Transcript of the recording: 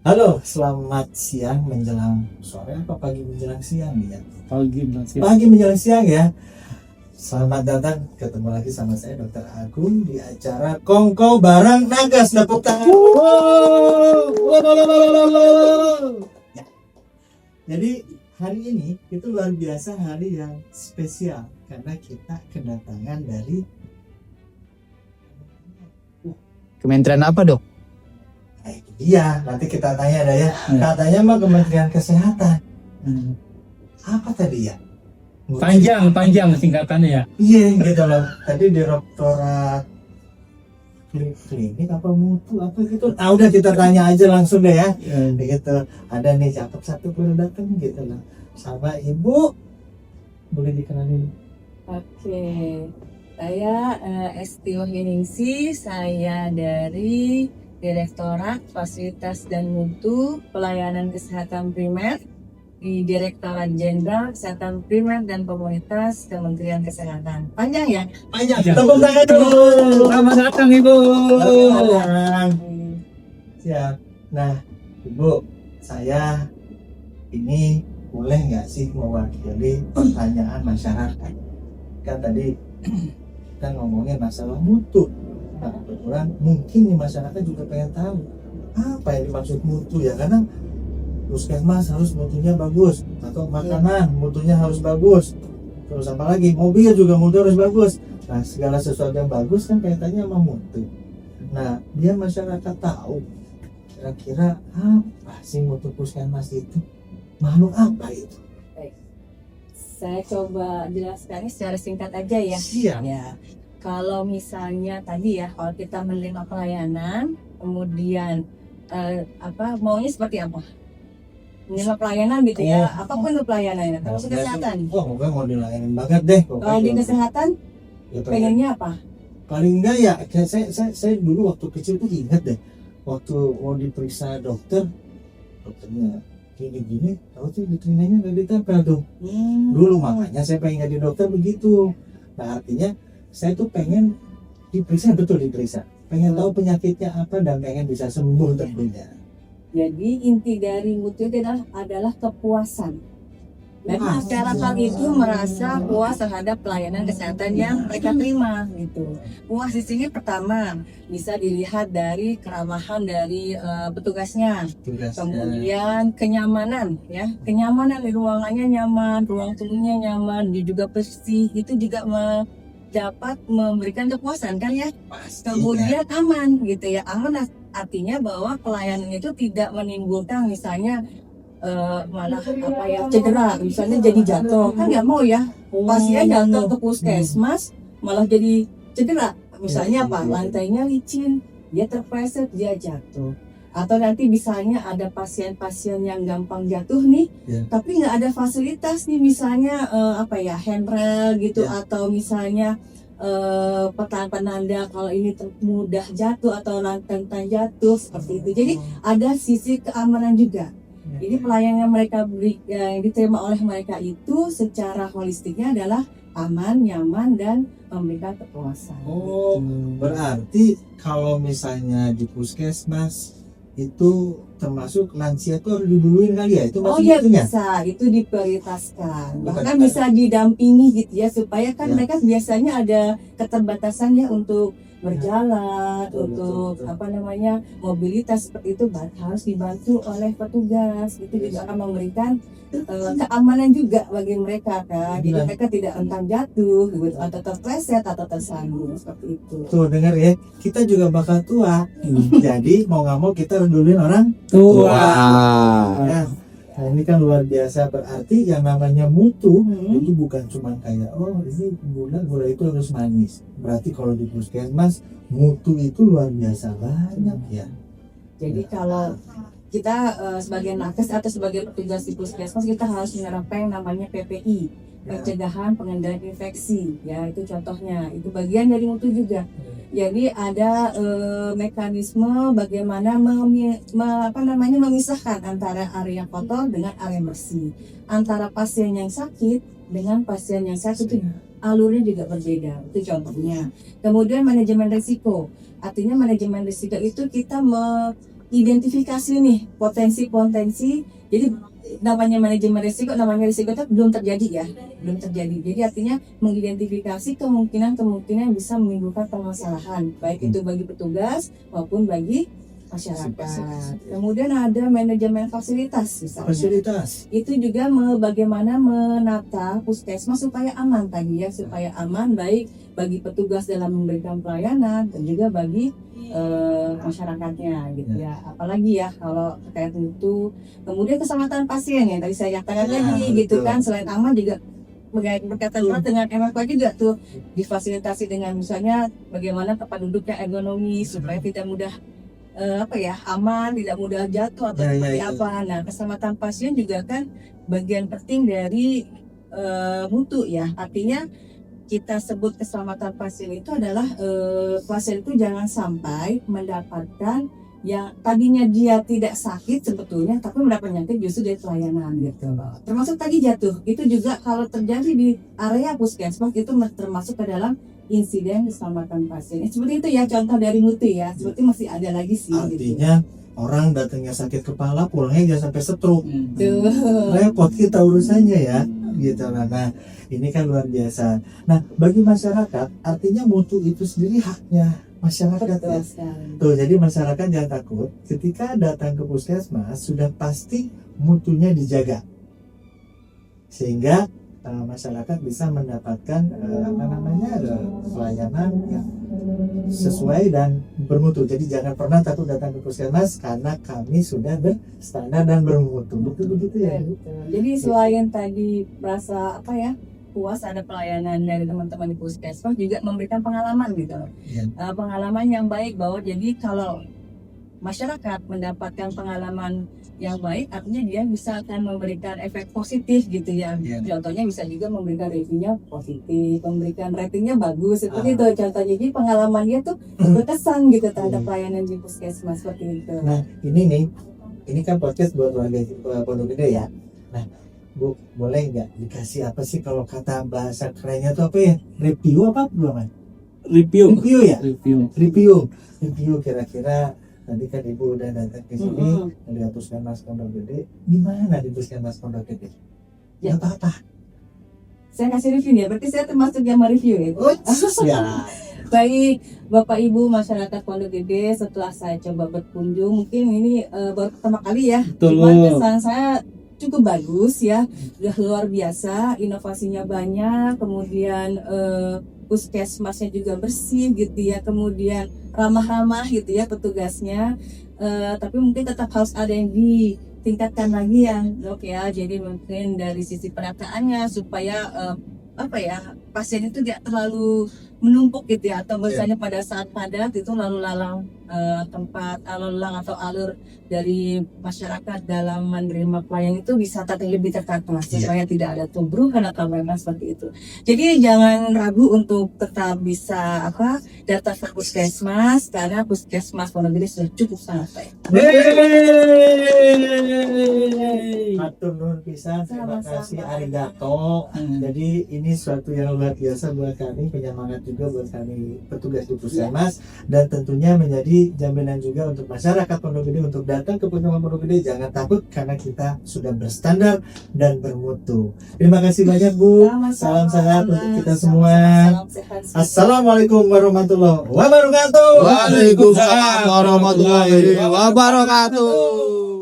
Halo, selamat siang menjelang sore apa pagi menjelang siang nih ya? Pagi masih. Pagi menjelang siang ya. Selamat datang, ketemu lagi sama saya Dr. Agung di acara Kongko Bareng Nagas. Tepuk tangan. Ya, jadi hari ini itu luar biasa, hari yang spesial karena kita kedatangan dari Kementerian apa, Dok? itu dia, nanti kita tanya dah ya. Katanya mah Kementerian Kesehatan. Apa tadi ya? Panjang singkatannya ya. Iya gitu loh. Tadi Direktorat klinik apa mutu apa gitu. Ah udah kita tanya aja langsung deh ya. Gitu. Ada nih cakep satu baru datang gitu loh. Sama Ibu. Boleh dikenalin? Oke, saya Esti Wahyuningsi, saya dari Direktorat Fasilitas dan Mutu Pelayanan Kesehatan Primer di Direktorat Jenderal Kesehatan Primer dan Komunitas Kementerian Kesehatan. Panjang ya? Panjang. Panjang. Tepuk tangan dulu. Selamat datang, Ibu. Selamat. Hmm, Siap. Nah, Ibu, saya ini boleh nggak sih mewakili pertanyaan masyarakat? Kan tadi kita ngomongin masalah mutu. Nah, kebetulan mungkin nih masyarakat juga pengen tahu apa yang dimaksud mutu ya, karena puskesmas harus mutunya bagus atau makanan mutunya harus bagus, terus apa lagi mobil juga mutu harus bagus. Nah, segala sesuatu yang bagus kan kaitannya sama mutu. Nah, biar masyarakat tahu kira-kira apa sih mutu puskesmas itu, makhluk apa itu. baik. Saya coba jelaskannya secara singkat aja ya. Siap. Ya, kalau misalnya tadi ya, kalau kita menerima pelayanan, kemudian maunya seperti apa? Menerima pelayanan gitu ya, apapun itu pelayanannya, termasuk kesehatan. Wah, pokoknya mau dilayanin banget deh. Kalau di kesehatan, Gitu. pengennya apa? Paling enggak ya, kayak saya dulu waktu kecil tuh ingat deh, waktu mau diperiksa dokternya gini-gini, tahu tuh di telinganya nggak ditempel tuh. Dulu makanya saya pengen jadi dokter begitu. Nah, artinya saya tuh pengen diperiksa, betul diperiksa, pengen tahu penyakitnya apa dan pengen bisa sembuh tentunya. Jadi inti dari mutu itu adalah kepuasan. Dan Wah. masyarakat itu merasa puas terhadap pelayanan kesehatan yang mereka terima gitu. Puas di sini pertama bisa dilihat dari keramahan dari petugasnya. Tugasnya. Kemudian kenyamanan ya, kenyamanan di ruangannya nyaman, ruang tunggunya nyaman, dia juga bersih, itu juga dapat memberikan kepuasan kan ya. Pastinya. Kemudian aman gitu ya, aman artinya bahwa pelayanan itu tidak menimbulkan misalnya malah apa ya cedera, misalnya jadi jatuh kan nggak mau ya, pasien jatuh ke puskesmas malah jadi cedera, misalnya apa lantainya licin, dia terpleset dia jatuh. Atau nanti misalnya ada pasien-pasien yang gampang jatuh nih, tapi nggak ada fasilitas nih, misalnya handrail gitu, atau misalnya penanda kalau ini mudah jatuh atau rentan jatuh seperti itu. Jadi ada sisi keamanan juga. Jadi pelayanan yang mereka yang diterima oleh mereka itu secara holistiknya adalah aman, nyaman, dan memberikan kepuasan. Oh, berarti kalau misalnya di puskesmas itu termasuk lansia itu harus diduluin kali ya? Itu Oh masih ya itunya? bisa, itu diprioritaskan. Bahkan bisa didampingi gitu ya, supaya kan mereka biasanya ada keterbatasan ya untuk berjalan, untuk mobilitas seperti itu harus dibantu oleh petugas. Itu juga akan memberikan keamanan juga bagi mereka kan. Jadi mereka tidak rentan jatuh gitu, atau terpleset atau tersandung seperti itu. Tuh dengar ya, kita juga bakal tua. Jadi mau nggak mau kita harus duluin orang Tua. Ya. Nah, ini kan luar biasa, berarti yang namanya mutu itu bukan cuma kayak ini gula itu harus manis. Berarti kalau di puskesmas mutu itu luar biasa banyak ya. Jadi kalau kita sebagai nakes atau sebagai petugas di puskesmas, kita harus menerapkan yang namanya PPI, pencegahan pengendalian infeksi ya, itu contohnya, itu bagian dari mutu juga. Jadi ada mekanisme bagaimana memisahkan antara area kotor dengan area bersih, antara pasien yang sakit dengan pasien yang sehat, itu alurnya juga berbeda, itu contohnya. Kemudian manajemen risiko, artinya manajemen risiko itu kita identifikasi nih potensi-potensi. Jadi namanya manajemen risiko itu belum terjadi ya, belum terjadi. Jadi artinya mengidentifikasi kemungkinan bisa menimbulkan permasalahan, baik itu bagi petugas maupun bagi masyarakat. Kemudian ada manajemen fasilitas misalnya. Fasilitas. Itu juga bagaimana menata puskesmas supaya aman tadi ya, supaya aman baik bagi petugas dalam memberikan pelayanan dan juga bagi masyarakatnya gitu ya. Apalagi ya kalau terkait itu, kemudian keselamatan pasien yang tadi saya katakan lagi gitu betul. kan, selain aman juga berkaitan erat dengan MFK juga tuh, difasilitasi dengan misalnya bagaimana tempat duduknya ergonomis supaya tidak mudah aman, tidak mudah jatuh atau seperti apa. Nah, keselamatan pasien juga kan bagian penting dari mutu ya. Artinya kita sebut keselamatan pasien itu adalah pasien itu jangan sampai mendapatkan yang tadinya dia tidak sakit sebetulnya, tapi mendapat penyakit justru dari pelayanan gitu. Termasuk tadi jatuh, itu juga kalau terjadi di area puskesmas itu termasuk ke dalam insiden keselamatan pasien. Seperti itu ya contoh dari mutu ya. Seperti masih ada lagi sih. Artinya orang datangnya sakit kepala, pulangnya jangan sampai stroke. Tuh. Repot kita urusannya ya, gitu. Nah, ini kan luar biasa. Nah, bagi masyarakat, artinya mutu itu sendiri haknya masyarakat Betul ya. sekali. Tuh, jadi masyarakat jangan takut. Ketika datang ke puskesmas, sudah pasti mutunya dijaga, sehingga masyarakat bisa mendapatkan pelayanan yang sesuai dan bermutu. Jadi jangan pernah takut datang ke puskesmas karena kami sudah berstandar dan bermutu. Betul-betul ya. Betul. Jadi selain tadi merasa puas ada pelayanan dari teman-teman di puskesmas, juga memberikan pengalaman gitu. Ya. Pengalaman yang baik bahwa jadi kalau masyarakat mendapatkan pengalaman yang baik, artinya dia bisa akan memberikan efek positif gitu ya. Contohnya bisa juga memberikan reviewnya positif, memberikan ratingnya bagus seperti itu contohnya. Jadi pengalaman dia tuh berkesan gitu terhadap pelayanan di puskesmas seperti itu. Nah, ini kan podcast buat warga Pondok Gede ya. Nah, Bu, boleh nggak dikasih apa sih kalau kata bahasa kerennya tuh apa ya? Review apa belum? Review. Review ya? Review. Kira-kira tadi kan Ibu udah datang ke sini melihat Puskesmas Pondok Gede. Gimana di Puskesmas Pondok Gede? Ya. Apa-apa? Saya kasih review ya, berarti saya termasuk yang mereview ya. Ya. Baik, Bapak Ibu masyarakat Pondok Gede, setelah saya coba berkunjung, mungkin ini baru pertama kali ya. Betul. Cuman kesan saya cukup bagus ya, udah luar biasa, inovasinya banyak, kemudian puskesmasnya juga bersih gitu ya, kemudian ramah-ramah gitu ya petugasnya, tapi mungkin tetap harus ada yang ditingkatkan lagi ya Dok ya. Jadi mungkin dari sisi penataannya supaya pasien itu tidak terlalu menumpuk gitu ya, atau misalnya pada saat padat itu lalu lalang tempat lalu lalang atau alur dari masyarakat dalam menerima pelayanan itu bisa lebih tertata supaya tidak ada tumbrukan atau memang seperti itu. Jadi jangan ragu untuk tetap bisa datang ke puskesmas, karena puskesmas Pondok Gede sudah cukup sangat baik. Matur nuwun pisan, terima Sama-sama. kasih arigato. Jadi ini suatu yang luar biasa buat kami, penyemangat juga buat kami petugas di puskesmas, dan tentunya menjadi jaminan juga untuk masyarakat Pondok Gede untuk datang ke puskesmas Pondok Gede. Jangan takut karena kita sudah berstandar dan bermutu. Terima kasih banyak Bu. Salam sehat untuk kita semua. Salam sehat. Assalamualaikum warahmatullahi wabarakatuh. Waalaikumsalam warahmatullahi wabarakatuh.